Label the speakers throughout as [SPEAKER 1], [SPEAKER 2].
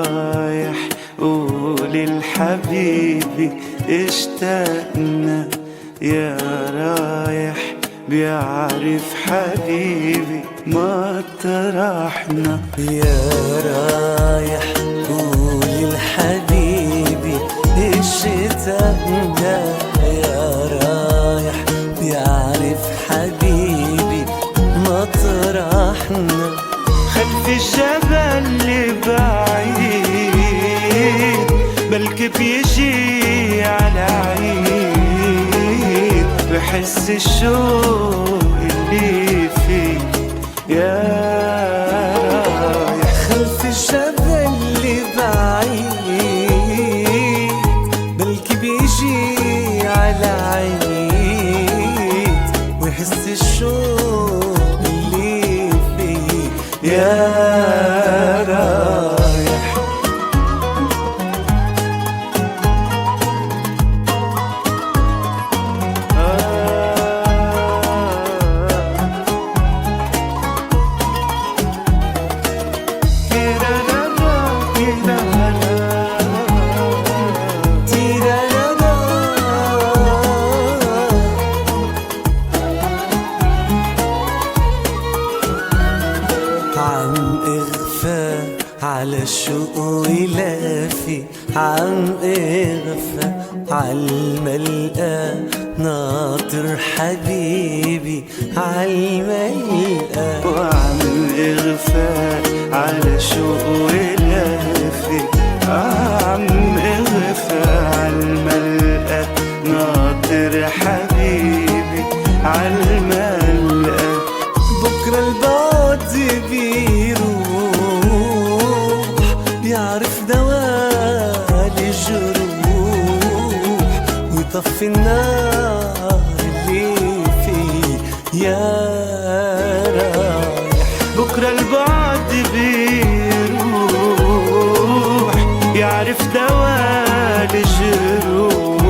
[SPEAKER 1] رايح قول لحبيبي اشتقنا، يا رايح بيعرف حبيبي مطرحنا.
[SPEAKER 2] يا رايح قول لحبيبي اشتقنا، يا رايح بيعرف حبيبي مطرحنا.
[SPEAKER 1] خلف الجبل اللي بعيد بلكي بيجي على عيد، بحس الشوق اللي فيه يا رايح.
[SPEAKER 2] خلف الجبل اللي بعيد بلكي بيجي على عيد، ويحس الشوق اللي فيه
[SPEAKER 1] يا رايح.
[SPEAKER 2] عم اغفى على الشوق ولافي، عم اغفى عالملقى ناطر حبيبي عالملقى.
[SPEAKER 1] وعم اغفى على شوق ولهفي، عم اغفى عالملقى ناطر حبيبي عالملقى.
[SPEAKER 2] بكرة البعد بيروح بيعرف دوال الجروح، ويطفي النار اللي فيه يا رايح.
[SPEAKER 1] بكرة البعد بيروح يعرف دوال الجروح،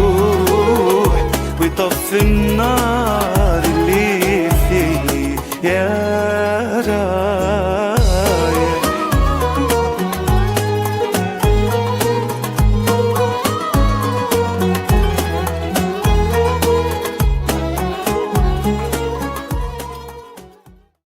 [SPEAKER 1] ويطفي